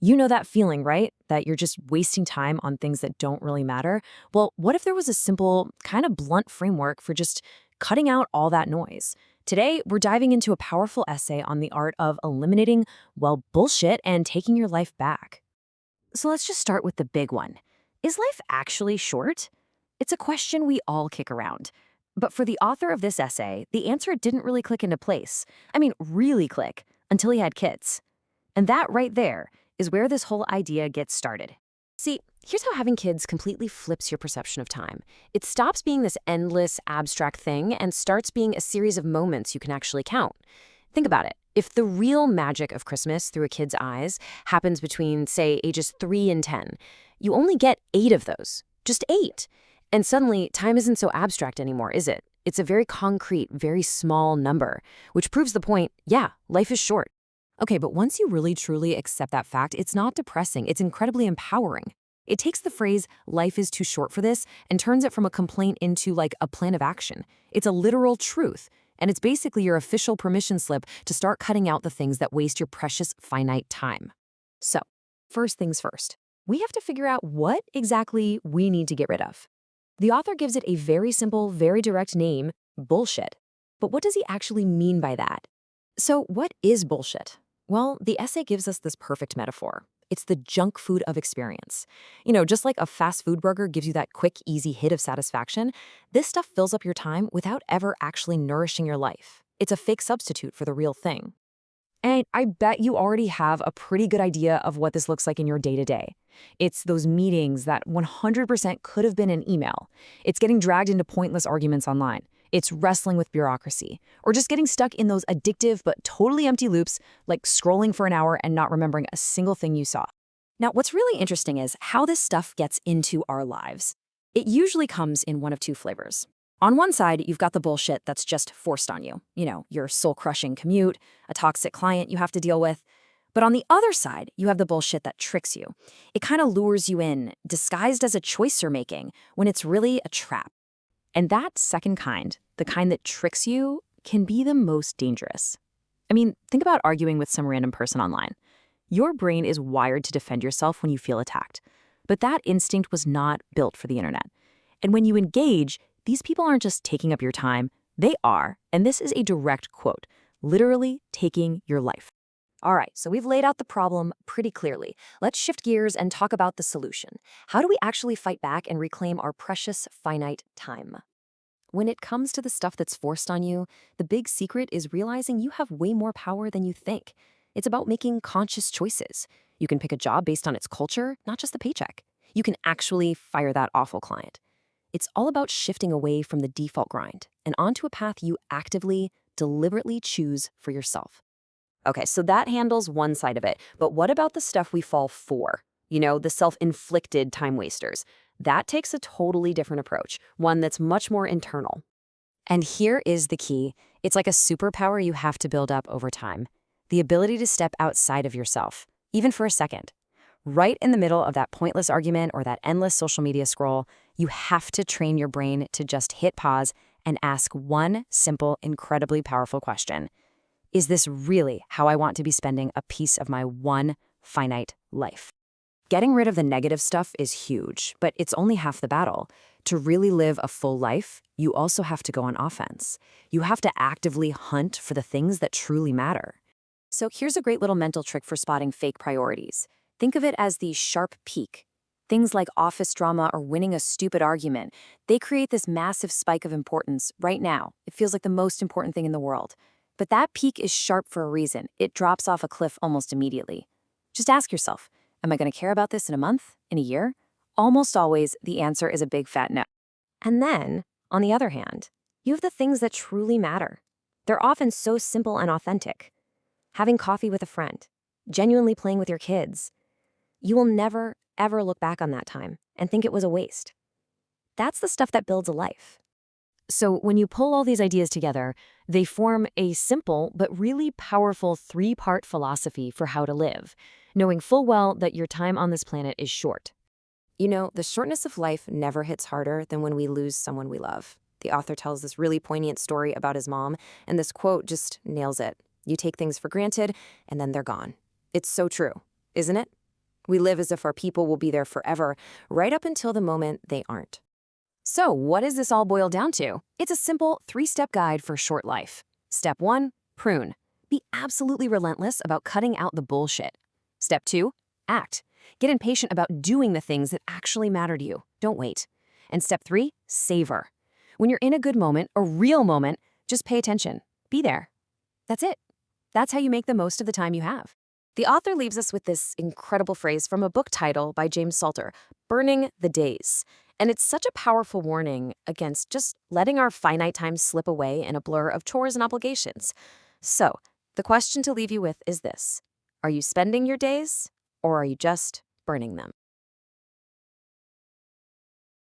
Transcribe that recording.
You know that feeling, right? That you're just wasting time on things that don't really matter? Well, what if there was a simple, kind of blunt framework for just cutting out all that noise? Today, we're diving into a powerful essay on the art of eliminating, well, bullshit and taking your life back. So let's just start with the big one. Is life actually short? It's a question we all kick around. But for the author of this essay, the answer didn't really click into place. I mean, really click, until he had kids. And that right there is where this whole idea gets started. See, here's how having kids completely flips your perception of time. It stops being this endless, abstract thing and starts being a series of moments you can actually count. Think about it. If the real magic of Christmas through a kid's eyes happens between, say, ages 3 and 10, you only get 8 of those. Just 8. And suddenly, time isn't so abstract anymore, is it? It's a very concrete, very small number, which proves the point, yeah, life is short. Okay, but once you really truly accept that fact, it's not depressing, it's incredibly empowering. It takes the phrase, life is too short for this, and turns it from a complaint into like a plan of action. It's a literal truth, and it's basically your official permission slip to start cutting out the things that waste your precious finite time. So, first things first, we have to figure out what exactly we need to get rid of. The author gives it a very simple, very direct name, bullshit. But what does he actually mean by that? So, what is bullshit? Well, the essay gives us this perfect metaphor. It's the junk food of experience. Just like a fast food burger gives you that quick, easy hit of satisfaction, this stuff fills up your time without ever actually nourishing your life. It's a fake substitute for the real thing. And I bet you already have a pretty good idea of what this looks like in your day-to-day. It's those meetings that 100% could have been an email. It's getting dragged into pointless arguments online. It's wrestling with bureaucracy, or just getting stuck in those addictive but totally empty loops, like scrolling for an hour and not remembering a single thing you saw. Now, what's really interesting is how this stuff gets into our lives. It usually comes in one of two flavors. On one side, you've got the bullshit that's just forced on you. Your soul-crushing commute, a toxic client you have to deal with. But on the other side, you have the bullshit that tricks you. It kind of lures you in, disguised as a choice you're making, when it's really a trap. And that second kind, the kind that tricks you, can be the most dangerous. I mean, think about arguing with some random person online. Your brain is wired to defend yourself when you feel attacked. But that instinct was not built for the internet. And when you engage, these people aren't just taking up your time, they are, and this is a direct quote, literally taking your life. All right, so we've laid out the problem pretty clearly. Let's shift gears and talk about the solution. How do we actually fight back and reclaim our precious, finite time? When it comes to the stuff that's forced on you, the big secret is realizing you have way more power than you think. It's about making conscious choices. You can pick a job based on its culture, not just the paycheck. You can actually fire that awful client. It's all about shifting away from the default grind and onto a path you actively, deliberately choose for yourself. Okay, so that handles one side of it, but what about the stuff we fall for? The self-inflicted time wasters. That takes a totally different approach, one that's much more internal. And here is the key. It's like a superpower you have to build up over time. The ability to step outside of yourself, even for a second. Right in the middle of that pointless argument or that endless social media scroll, you have to train your brain to just hit pause and ask one simple, incredibly powerful question. Is this really how I want to be spending a piece of my one finite life? Getting rid of the negative stuff is huge, but it's only half the battle. To really live a full life, you also have to go on offense. You have to actively hunt for the things that truly matter. So here's a great little mental trick for spotting fake priorities. Think of it as the sharp peak. Things like office drama or winning a stupid argument, they create this massive spike of importance right now. It feels like the most important thing in the world. But that peak is sharp for a reason. It drops off a cliff almost immediately. Just ask yourself, am I going to care about this in a month, in a year? Almost always, the answer is a big fat no. And then, on the other hand, you have the things that truly matter. They're often so simple and authentic. Having coffee with a friend, genuinely playing with your kids. You will never, ever look back on that time and think it was a waste. That's the stuff that builds a life. So when you pull all these ideas together, they form a simple but really powerful 3-part philosophy for how to live, knowing full well that your time on this planet is short. The shortness of life never hits harder than when we lose someone we love. The author tells this really poignant story about his mom, and this quote just nails it. You take things for granted, and then they're gone. It's so true, isn't it? We live as if our people will be there forever, right up until the moment they aren't. So, what does this all boil down to? It's a simple 3-step guide for short life. Step 1, prune. Be absolutely relentless about cutting out the bullshit. Step 2, act. Get impatient about doing the things that actually matter to you. Don't wait. And step 3, savor. When you're in a good moment, a real moment, just pay attention. Be there. That's it. That's how you make the most of the time you have. The author leaves us with this incredible phrase from a book title by James Salter, Burning the Days. And it's such a powerful warning against just letting our finite time slip away in a blur of chores and obligations. So, the question to leave you with is this: are you spending your days, or are you just burning them?